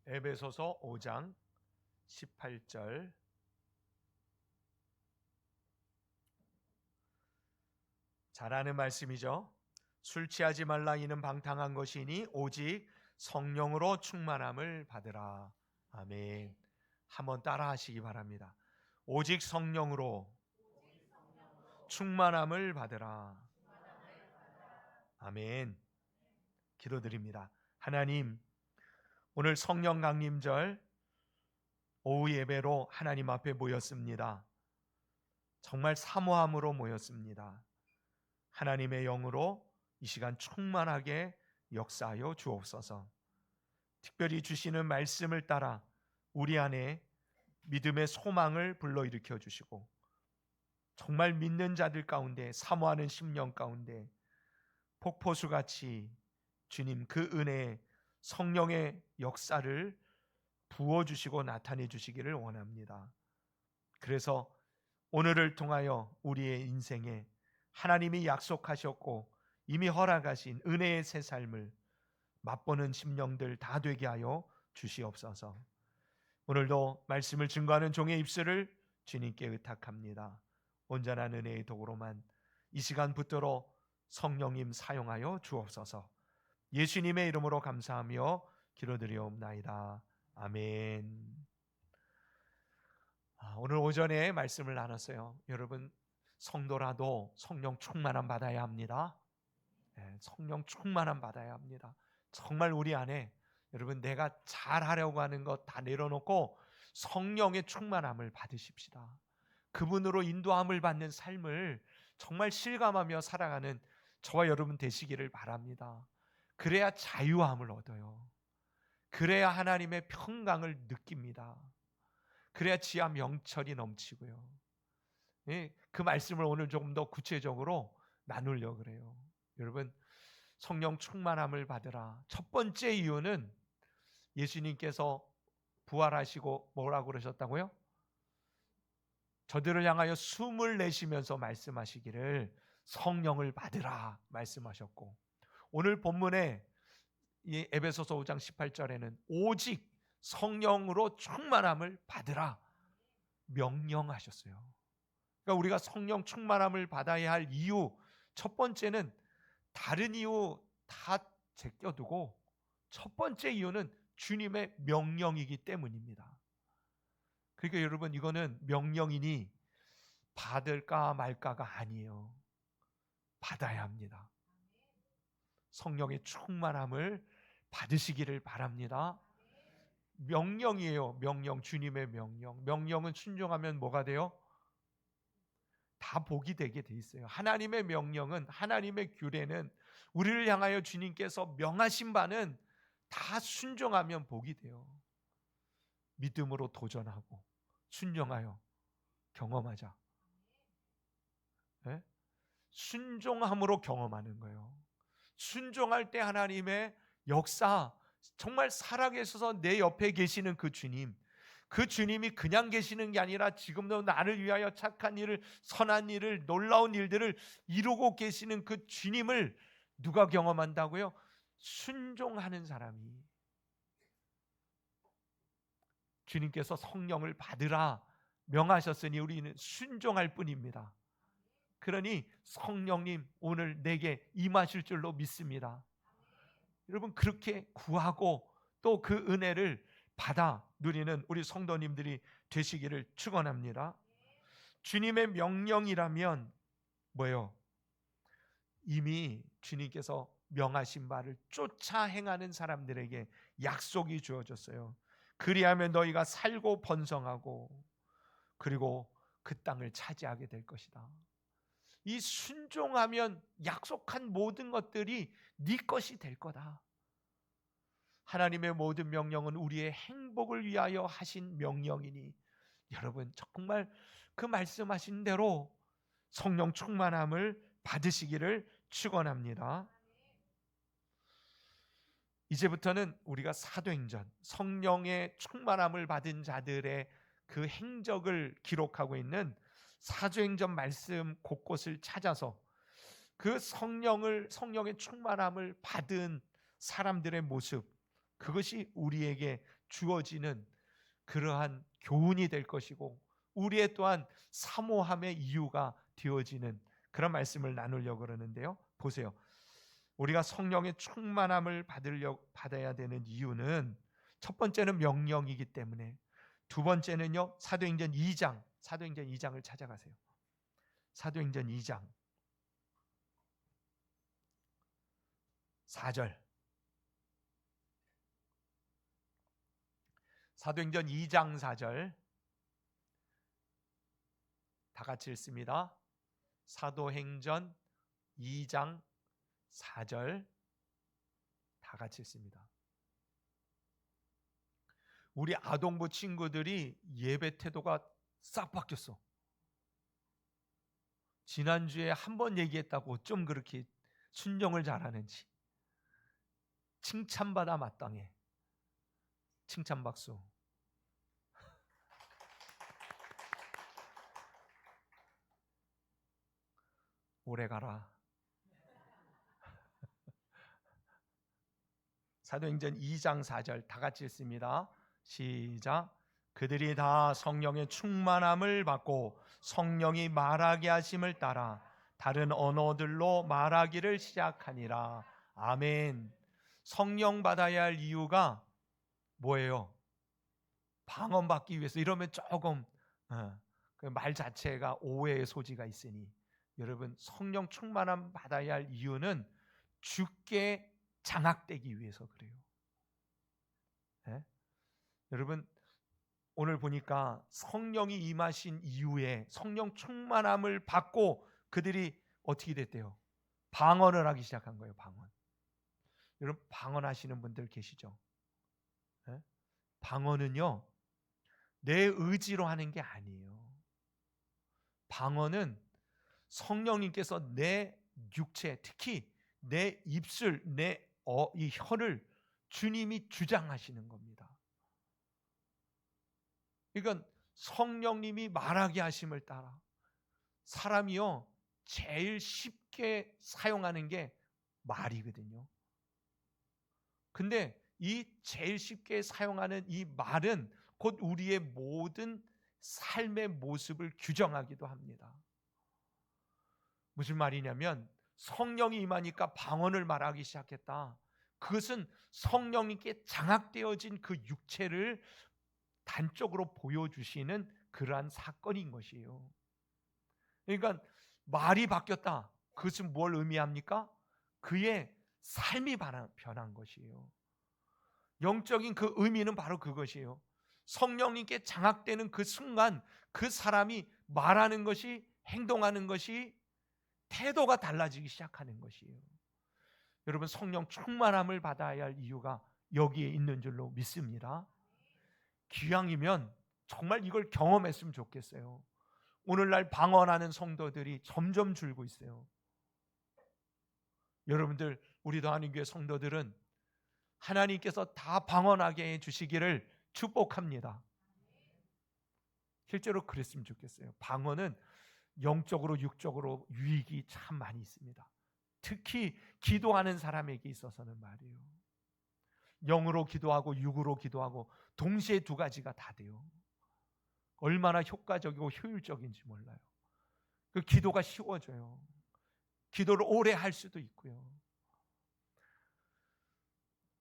에베소서 5장 18절. 잘 아는 말씀이죠. 술 취하지 말라 이는 방탕한 것이니 오직 성령으로 충만함을 받으라. 아멘. 한번 따라 하시기 바랍니다. 오직 성령으로 충만함을 받으라. 아멘. 기도드립니다. 하나님, 오늘 성령 강림절 오후 예배로 하나님 앞에 모였습니다. 정말 사모함으로 모였습니다. 하나님의 영으로 이 시간 충만하게 역사하여 주옵소서. 특별히 주시는 말씀을 따라 우리 안에 믿음의 소망을 불러일으켜 주시고, 정말 믿는 자들 가운데, 사모하는 심령 가운데 폭포수같이 주님 그 은혜의 성령의 역사를 부어주시고 나타내 주시기를 원합니다. 그래서 오늘을 통하여 우리의 인생에 하나님이 약속하셨고 이미 허락하신 은혜의 새 삶을 맛보는 심령들 다 되게 하여 주시옵소서. 오늘도 말씀을 증거하는 종의 입술을 주님께 의탁합니다. 온전한 은혜의 도구로만 이 시간 붙들어 성령님 사용하여 주옵소서. 예수님의 이름으로 감사하며 기도드리옵나이다. 아멘. 오늘 오전에 말씀을 나눴어요. 여러분, 성도라도 성령 충만함 받아야 합니다. 성령 충만함 받아야 합니다. 정말 우리 안에 여러분, 내가 잘하려고 하는 것 다 내려놓고 성령의 충만함을 받으십시다. 그분으로 인도함을 받는 삶을 정말 실감하며 살아가는 저와 여러분 되시기를 바랍니다. 그래야 자유함을 얻어요. 그래야 하나님의 평강을 느낍니다. 그래야 지하 명철이 넘치고요. 그 말씀을 오늘 조금 더 구체적으로 나누려고 그래요. 여러분, 성령 충만함을 받으라. 첫 번째 이유는 예수님께서 부활하시고 뭐라고 그러셨다고요? 저들을 향하여 숨을 내쉬면서 말씀하시기를 성령을 받으라 말씀하셨고, 오늘 본문에 이 에베소서 5장 18절에는 오직 성령으로 충만함을 받으라 명령하셨어요. 그러니까 우리가 성령 충만함을 받아야 할 이유, 첫 번째는 다른 이유 다 제껴두고 첫 번째 이유는 주님의 명령이기 때문입니다. 그러니까 여러분, 이거는 명령이니 받을까 말까가 아니에요. 받아야 합니다. 성령의 충만함을 받으시기를 바랍니다. 명령이에요. 명령, 주님의 명령. 명령은 순종하면 뭐가 돼요? 다 복이 되게 돼 있어요. 하나님의 명령은, 하나님의 규례는, 우리를 향하여 주님께서 명하신 바는 다 순종하면 복이 돼요. 믿음으로 도전하고 순종하여 경험하자. 네? 순종함으로 경험하는 거예요. 순종할 때 하나님의 역사, 정말 살아계셔서 내 옆에 계시는 그 주님, 그 주님이 그냥 계시는 게 아니라 지금도 나를 위하여 착한 일을, 선한 일을, 놀라운 일들을 이루고 계시는 그 주님을 누가 경험한다고요? 순종하는 사람이. 주님께서 성령을 받으라 명하셨으니 우리는 순종할 뿐입니다. 그러니 성령님 오늘 내게 임하실 줄로 믿습니다. 여러분, 그렇게 구하고 또 그 은혜를 받아 누리는 우리 성도님들이 되시기를 축원합니다. 주님의 명령이라면 뭐예요? 이미 주님께서 명하신 바를 쫓아 행하는 사람들에게 약속이 주어졌어요. 그리하면 너희가 살고 번성하고 그리고 그 땅을 차지하게 될 것이다. 이 순종하면 약속한 모든 것들이 네 것이 될 거다. 하나님의 모든 명령은 우리의 행복을 위하여 하신 명령이니 여러분, 정말 그 말씀하신 대로 성령 충만함을 받으시기를 축원합니다. 이제부터는 우리가 사도행전, 성령의 충만함을 받은 자들의 그 행적을 기록하고 있는 사도행전 말씀 곳곳을 찾아서 그 성령의 충만함을 받은 사람들의 모습, 그것이 우리에게 주어지는 그러한 교훈이 될 것이고 우리의 또한 사모함의 이유가 되어지는 그런 말씀을 나누려고 그러는데요. 보세요. 우리가 성령의 충만함을 받아야 되는 이유는 첫 번째는 명령이기 때문에, 두 번째는요, 사도행전 2장을 찾아가세요. 사도행전 2장 4절. 사도행전 2장 4절 다 같이 읽습니다. 사도행전 2장 4절 다 같이 읽습니다. 우리 아동부 친구들이 예배 태도가 싹 바뀌었어. 지난주에 한 번 얘기했다고 어쩜 그렇게 순종을 잘하는지. 칭찬받아 마땅해. 칭찬 박수. 오래 가라. 사도행전 2장 4절 다 같이 읽습니다. 시작. 그들이 다 성령의 충만함을 받고 성령이 말하게 하심을 따라 다른 언어들로 말하기를 시작하니라. 아멘. 성령 받아야 할 이유가 뭐예요? 방언 받기 위해서. 이러면 조금 그 말 자체가 오해의 소지가 있으니, 여러분, 성령 충만함 받아야 할 이유는 주께 장악되기 위해서 그래요. 네? 여러분, 오늘 보니까 성령이 임하신 이후에 성령 충만함을 받고 그들이 어떻게 됐대요? 방언을 하기 시작한 거예요. 방언. 여러분, 방언하시는 분들 계시죠? 네? 방언은요, 내 의지로 하는 게 아니에요. 방언은 성령님께서 내 육체, 특히 내 입술, 이 혀를 주님이 주장하시는 겁니다. 그러니까 성령님이 말하게 하심을 따라 사람이요 제일 쉽게 사용하는 게 말이거든요. 근데 이 제일 쉽게 사용하는 이 말은 곧 우리의 모든 삶의 모습을 규정하기도 합니다. 무슨 말이냐면 성령이 임하니까 방언을 말하기 시작했다. 그것은 성령님께 장악되어진 그 육체를 단적으로 보여주시는 그러한 사건인 것이에요. 그러니까 말이 바뀌었다. 그것은 뭘 의미합니까? 그의 삶이 변한 것이에요. 영적인 그 의미는 바로 그것이에요. 성령님께 장악되는 그 순간 그 사람이 말하는 것이, 행동하는 것이, 태도가 달라지기 시작하는 것이에요. 여러분, 성령 충만함을 받아야 할 이유가 여기에 있는 줄로 믿습니다. 기왕이면 정말 이걸 경험했으면 좋겠어요. 오늘날 방언하는 성도들이 점점 줄고 있어요. 여러분들, 우리도 한인교회 성도들은 하나님께서 다 방언하게 해주시기를 축복합니다. 실제로 그랬으면 좋겠어요. 방언은 영적으로 육적으로 유익이 참 많이 있습니다. 특히 기도하는 사람에게 있어서는 말이에요. 영으로 기도하고 육으로 기도하고 동시에 두 가지가 다 돼요. 얼마나 효과적이고 효율적인지 몰라요. 그 기도가 쉬워져요. 기도를 오래 할 수도 있고요.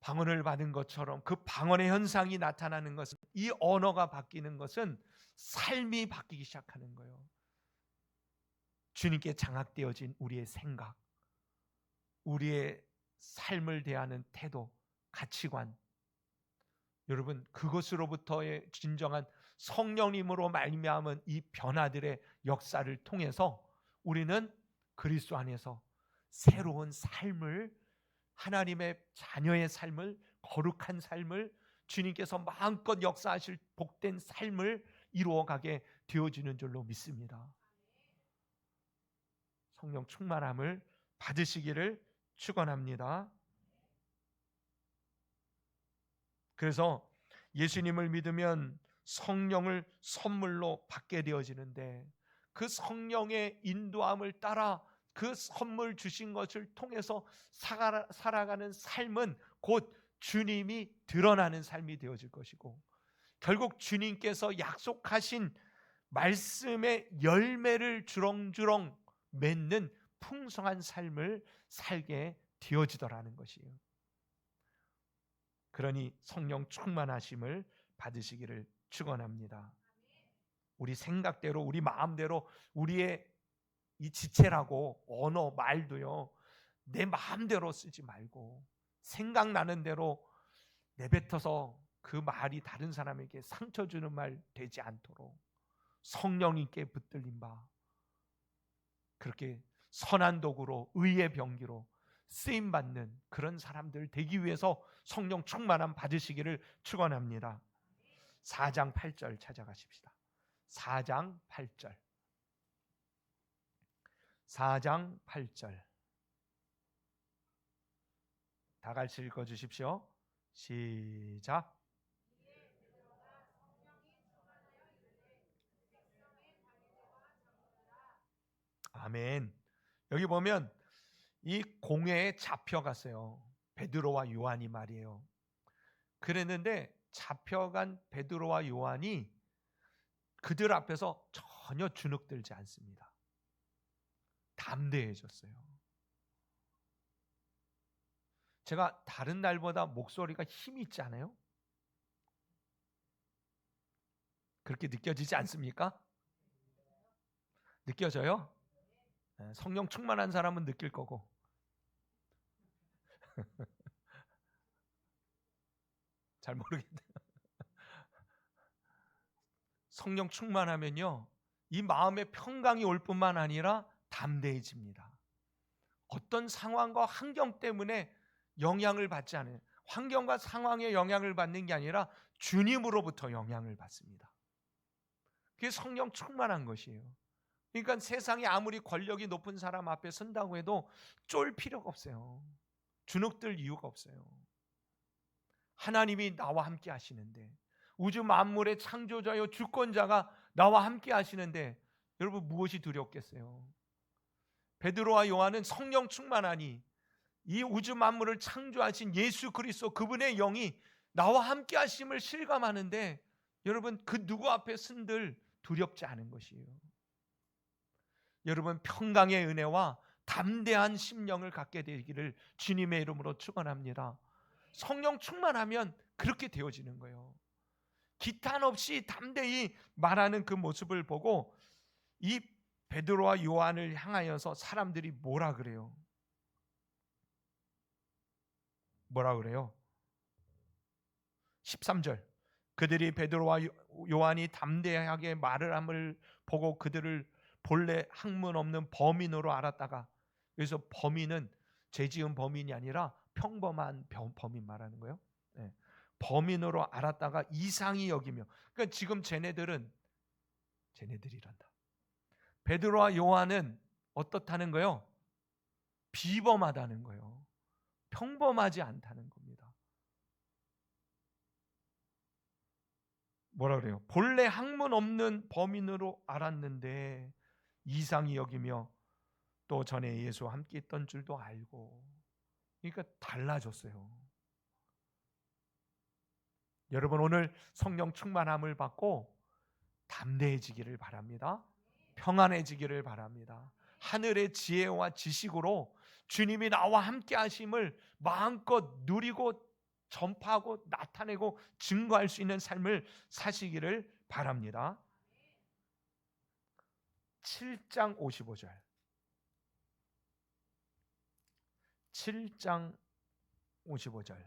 방언을 받은 것처럼 그 방언의 현상이 나타나는 것은, 이 언어가 바뀌는 것은 삶이 바뀌기 시작하는 거예요. 주님께 장악되어진 우리의 생각, 우리의 삶을 대하는 태도, 가치관, 여러분, 그것으로부터의 진정한 성령님으로 말미암은 이 변화들의 역사를 통해서 우리는 그리스도 안에서 새로운 삶을, 하나님의 자녀의 삶을, 거룩한 삶을, 주님께서 마음껏 역사하실 복된 삶을 이루어가게 되어지는 줄로 믿습니다. 성령 충만함을 받으시기를 축원합니다. 그래서 예수님을 믿으면 성령을 선물로 받게 되어지는데, 그 성령의 인도함을 따라 그 선물 주신 것을 통해서 살아가는 삶은 곧 주님이 드러나는 삶이 되어질 것이고, 결국 주님께서 약속하신 말씀의 열매를 주렁주렁 맺는 풍성한 삶을 살게 되어지더라는 것이에요. 그러니 성령 충만하심을 받으시기를 축원합니다. 우리 생각대로, 우리 마음대로, 우리의 이 지체라고 언어, 말도요, 내 마음대로 쓰지 말고 생각나는 대로 내뱉어서 그 말이 다른 사람에게 상처 주는 말 되지 않도록 성령님께 붙들린 바 그렇게 선한 도구로, 의의 병기로 쓰임 받는 그런 사람들 되기 위해서 성령 충만함 받으시기를 축원합니다. 4장 8절 찾아가십시다. 4장 8절. 4장 8절. 다 같이 읽어 주십시오. 시작. 아멘. 여기 보면 이 공회에 잡혀갔어요. 베드로와 요한이 말이에요. 그랬는데 잡혀간 베드로와 요한이 그들 앞에서 전혀 주눅들지 않습니다. 담대해졌어요. 제가 다른 날보다 목소리가 힘이 있지 않아요? 그렇게 느껴지지 않습니까? 느껴져요? 성령 충만한 사람은 느낄 거고. 잘 모르겠네요. 성령 충만하면요, 이 마음에 평강이 올 뿐만 아니라 담대해집니다. 어떤 상황과 환경 때문에 영향을 받지 않아요. 환경과 상황에 영향을 받는 게 아니라 주님으로부터 영향을 받습니다. 그게 성령 충만한 것이에요. 그러니까 세상에 아무리 권력이 높은 사람 앞에 선다고 해도 쫄 필요가 없어요. 주눅들 이유가 없어요. 하나님이 나와 함께 하시는데, 우주 만물의 창조자요 주권자가 나와 함께 하시는데 여러분 무엇이 두렵겠어요? 베드로와 요한은 성령 충만하니 이 우주 만물을 창조하신 예수 그리스도 그분의 영이 나와 함께 하심을 실감하는데 여러분 그 누구 앞에 쓴들 두렵지 않은 것이에요. 여러분 평강의 은혜와 담대한 심령을 갖게 되기를 주님의 이름으로 축원합니다. 성령 충만하면 그렇게 되어지는 거예요. 기탄 없이 담대히 말하는 그 모습을 보고 이 베드로와 요한을 향하여서 사람들이 뭐라 그래요? 뭐라 그래요? 13절. 그들이 베드로와 요한이 담대하게 말을 함을 보고 그들을 본래 학문 없는 범인으로 알았다가, 그래서 범인은 죄 지은 범인이 아니라 평범한 범인 말하는 거예요. 네. 범인으로 알았다가 이상히 여기며, 그러니까 지금 쟤네들이란다. 베드로와 요한은 어떻다는 거예요? 비범하다는 거예요. 평범하지 않다는 겁니다. 뭐라 그래요? 본래 학문 없는 범인으로 알았는데 이상히 여기며 또 전에 예수와 함께 있던 줄도 알고. 그러니까 달라졌어요. 여러분 오늘 성령 충만함을 받고 담대해지기를 바랍니다. 평안해지기를 바랍니다. 하늘의 지혜와 지식으로 주님이 나와 함께 하심을 마음껏 누리고 전파하고 나타내고 증거할 수 있는 삶을 사시기를 바랍니다. 7장 55절. 7장 55절.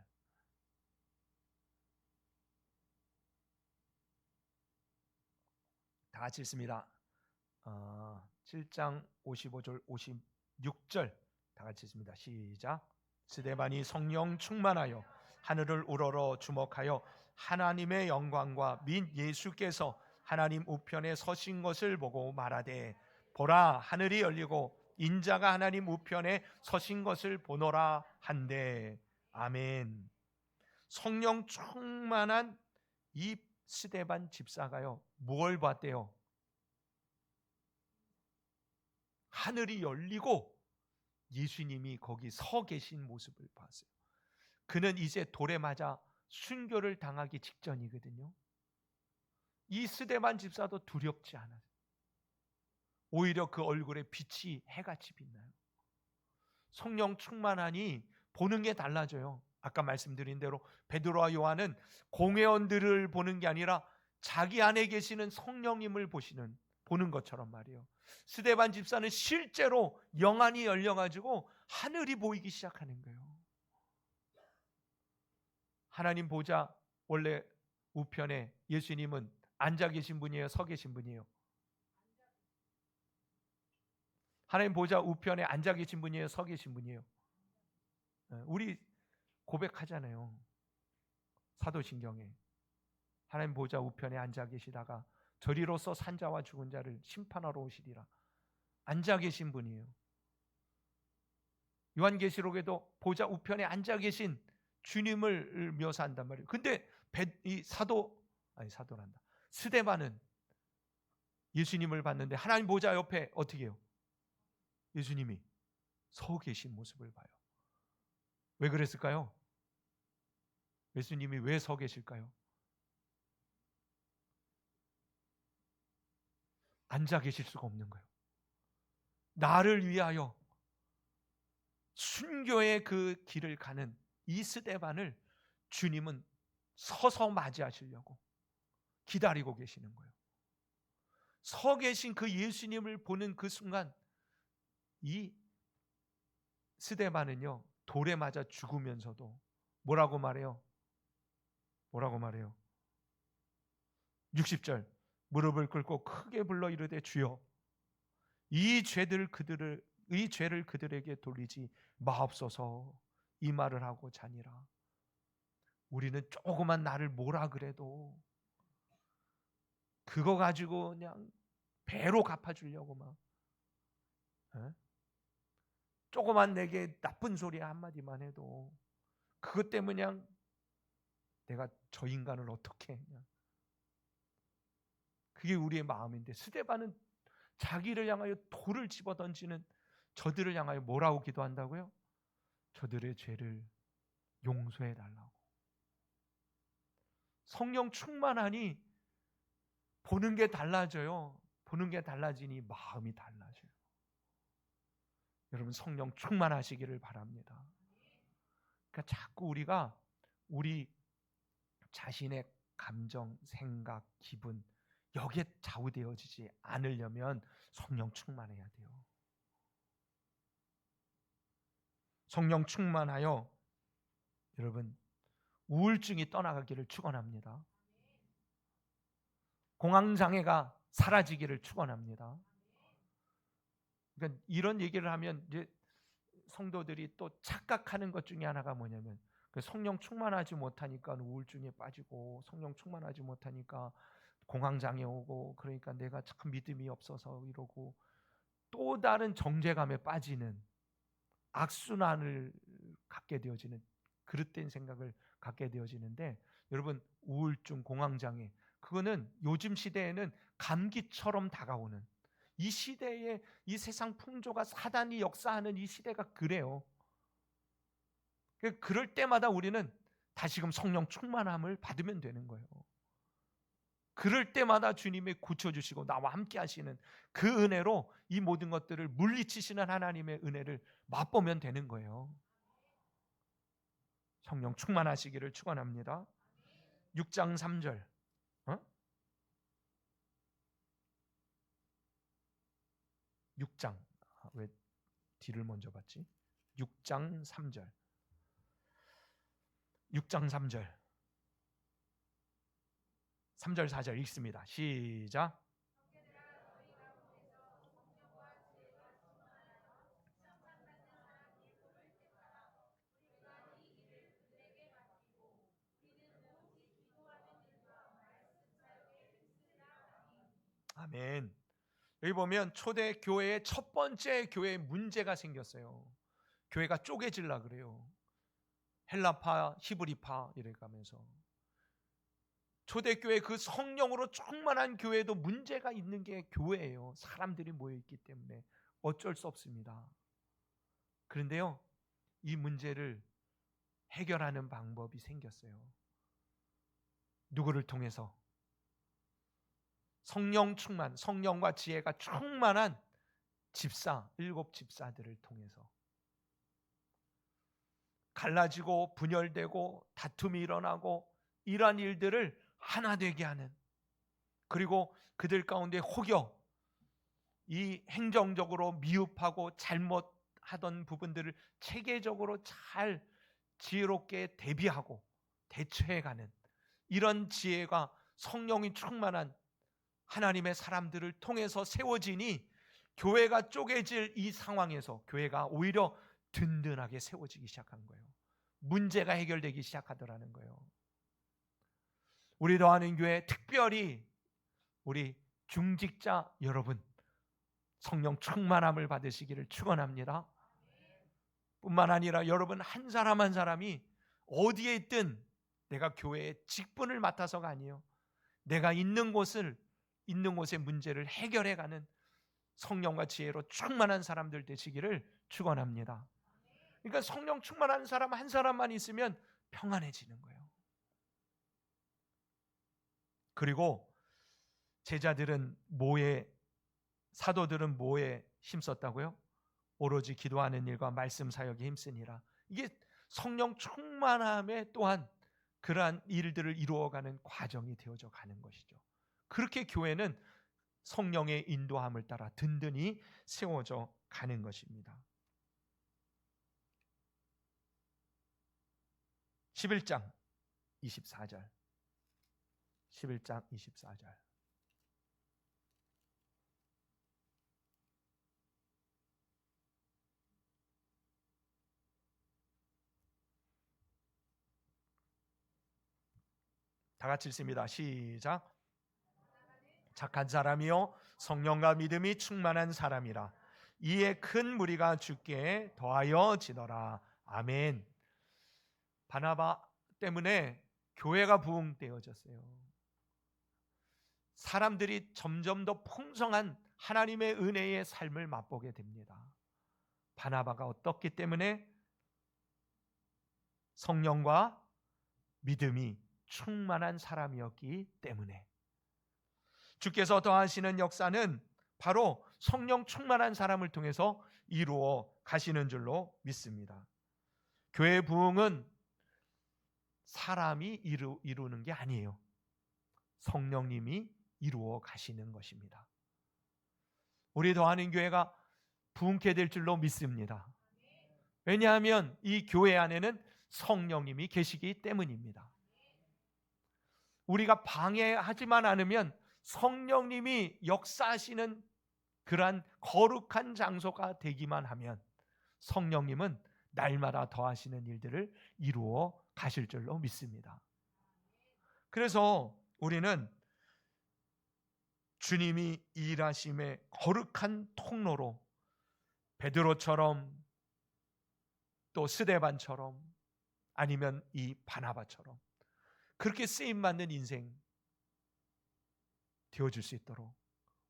다 같이 읽습니다. 7장 55절 56절 다 같이 읽습니다. 시작. 스데반이 성령 충만하여 하늘을 우러러 주목하여 하나님의 영광과 및 예수께서 하나님 우편에 서신 것을 보고 말하되, 보라 하늘이 열리고 인자가 하나님 우편에 서신 것을 보노라 한데. 아멘. 성령 충만한 이 스데반 집사가요, 뭘 봤대요? 하늘이 열리고 예수님이 거기 서 계신 모습을 봤어요. 그는 이제 돌에 맞아 순교를 당하기 직전이거든요. 이 스데반 집사도 두렵지 않아요. 오히려 그 얼굴에 빛이 해같이 빛나요. 성령 충만하니 보는 게 달라져요. 아까 말씀드린 대로 베드로와 요한은 공회원들을 보는 게 아니라 자기 안에 계시는 성령님을 보는 것처럼 말이에요. 스데반 집사는 실제로 영안이 열려가지고 하늘이 보이기 시작하는 거예요. 하나님 보좌 원래 우편에 예수님은 앉아 계신 분이에요, 서 계신 분이에요? 하나님 보좌 우편에 앉아 계신 분이에요, 서 계신 분이에요? 우리 고백하잖아요. 사도신경에 하나님 보좌 우편에 앉아 계시다가 저리로서 산자와 죽은 자를 심판하러 오시리라. 앉아 계신 분이에요. 요한계시록에도 보좌 우편에 앉아 계신 주님을 묘사한단 말이에요. 근데 이 사도란다. 스데반은 예수님을 봤는데 하나님 보좌 옆에 어떻게 해요? 예수님이 서 계신 모습을 봐요. 왜 그랬을까요? 예수님이 왜 서 계실까요? 앉아 계실 수가 없는 거예요. 나를 위하여 순교의 그 길을 가는 이 스데반을 주님은 서서 맞이하시려고 기다리고 계시는 거예요. 서 계신 그 예수님을 보는 그 순간 이 스데반은요, 돌에 맞아 죽으면서도 뭐라고 말해요? 60절 무릎을 꿇고 크게 불러 이르되 주여 이 죄를 그들에게 돌리지 마옵소서. 이 말을 하고 자니라. 우리는 조그만 나를 뭐라 그래도 그거 가지고 그냥 배로 갚아주려고 막 조그만 내게 나쁜 소리 한마디만 해도 그것 때문에 그냥 내가 저 인간을 어떻게 했냐. 그게 우리의 마음인데 스데반은 자기를 향하여 돌을 집어던지는 저들을 향하여 뭐라고 기도한다고요? 저들의 죄를 용서해 달라고. 성령 충만하니 보는 게 달라져요. 보는 게 달라지니 마음이 달라져요. 여러분 성령 충만하시기를 바랍니다. 그러니까 자꾸 우리가 우리 자신의 감정, 생각, 기분 여기에 좌우되어지지 않으려면 성령 충만해야 돼요. 성령 충만하여 여러분 우울증이 떠나가기를 축원합니다. 공황장애가 사라지기를 축원합니다. 그러니까 이런 얘기를 하면 이제 성도들이 또 착각하는 것 중에 하나가 뭐냐면 성령 충만하지 못하니까 우울증에 빠지고 성령 충만하지 못하니까 공황장애 오고 그러니까 내가 참 믿음이 없어서 이러고 또 다른 정죄감에 빠지는 악순환을 갖게 되어지는 그릇된 생각을 갖게 되어지는데 여러분 우울증, 공황장애 그거는 요즘 시대에는 감기처럼 다가오는 이 시대에 이 세상 풍조가 사단이 역사하는 이 시대가 그래요. 그럴 때마다 우리는 다시금 성령 충만함을 받으면 되는 거예요. 그럴 때마다 주님이 고쳐주시고 나와 함께 하시는 그 은혜로 이 모든 것들을 물리치시는 하나님의 은혜를 맛보면 되는 거예요. 성령 충만하시기를 축원합니다. 6장 3절 6장 왜 뒤를 먼저 봤지? 6장 3절 6장 3절 3절 4절 읽습니다. 시작. 아멘. 여기 보면 초대 교회의 첫 번째 교회에 문제가 생겼어요. 교회가 쪼개질라 그래요. 헬라파, 히브리파 이래 가면서 초대교회 그 성령으로 충만한 교회도 문제가 있는 게 교회예요. 사람들이 모여 있기 때문에 어쩔 수 없습니다. 그런데요, 이 문제를 해결하는 방법이 생겼어요. 누구를 통해서? 성령 충만, 성령과 지혜가 충만한 집사, 7 집사들을 통해서. 갈라지고 분열되고 다툼이 일어나고 이러한 일들을 하나 되게 하는, 그리고 그들 가운데 혹여 이 행정적으로 미흡하고 잘못하던 부분들을 체계적으로 잘 지혜롭게 대비하고 대처해가는 이런 지혜가 성령이 충만한 하나님의 사람들을 통해서 세워지니 교회가 쪼개질 이 상황에서 교회가 오히려 든든하게 세워지기 시작한 거예요. 문제가 해결되기 시작하더라는 거예요. 우리 더하는 교회, 특별히 우리 중직자 여러분, 성령 충만함을 받으시기를 축원합니다. 뿐만 아니라 여러분 한 사람 한 사람이 어디에 있든 내가 교회의 직분을 맡아서가 아니에요. 내가 있는 곳의 문제를 해결해가는 성령과 지혜로 충만한 사람들 되시기를 축원합니다. 그러니까 성령 충만한 사람 한 사람만 있으면 평안해지는 거예요. 그리고 제자들은 사도들은 뭐에 힘썼다고요? 오로지 기도하는 일과 말씀 사역에 힘쓰니라. 이게 성령 충만함에 또한 그러한 일들을 이루어가는 과정이 되어져 가는 것이죠. 그렇게 교회는 성령의 인도함을 따라 든든히 세워져 가는 것입니다. 11장 24절 11장 24절 다 같이 읽습니다. 시작. 착한 사람이요 성령과 믿음이 충만한 사람이라. 이에 큰 무리가 주께 더하여 지더라. 아멘. 바나바 때문에 교회가 부흥되어졌어요. 사람들이 점점 더 풍성한 하나님의 은혜의 삶을 맛보게 됩니다. 바나바가 어떻기 때문에? 성령과 믿음이 충만한 사람이었기 때문에. 주께서 더하시는 역사는 바로 성령 충만한 사람을 통해서 이루어 가시는 줄로 믿습니다. 교회 부흥은 사람이 이루는 게 아니에요. 성령님이 이루어 가시는 것입니다. 우리 더하는 교회가 부흥케 될 줄로 믿습니다. 왜냐하면 이 교회 안에는 성령님이 계시기 때문입니다. 우리가 방해하지만 않으면 성령님이 역사하시는 그러한 거룩한 장소가 되기만 하면 성령님은 날마다 더하시는 일들을 이루어 가실 줄로 믿습니다. 그래서 우리는 주님이 일하심의 거룩한 통로로 베드로처럼 또 스데반처럼 아니면 이 바나바처럼 그렇게 쓰임받는 인생 되어줄 수 있도록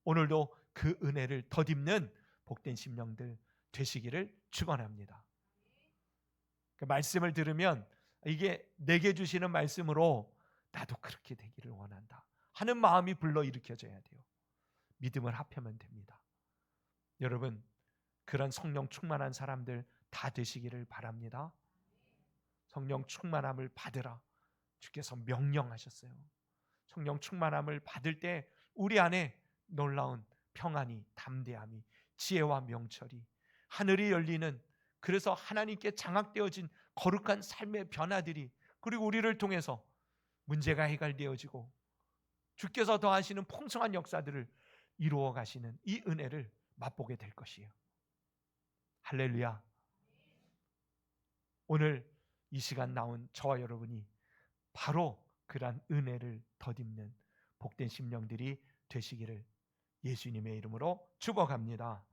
오늘도 그 은혜를 덧입는 복된 심령들 되시기를 축원합니다. 그 말씀을 들으면 이게 내게 주시는 말씀으로 나도 그렇게 되기를 원한다 하는 마음이 불러일으켜져야 돼요. 믿음을 합하면 됩니다. 여러분 그런 성령 충만한 사람들 다 되시기를 바랍니다. 성령 충만함을 받으라 주께서 명령하셨어요. 성령 충만함을 받을 때 우리 안에 놀라운 평안이, 담대함이, 지혜와 명철이, 하늘이 열리는, 그래서 하나님께 장악되어진 거룩한 삶의 변화들이, 그리고 우리를 통해서 문제가 해결되어지고 주께서 더하시는 풍성한 역사들을 이루어 가시는 이 은혜를 맛보게 될 것이에요. 할렐루야. 오늘 이 시간 나온 저와 여러분이 바로 그러한 은혜를 덧입는 복된 심령들이 되시기를 예수님의 이름으로 축복합니다.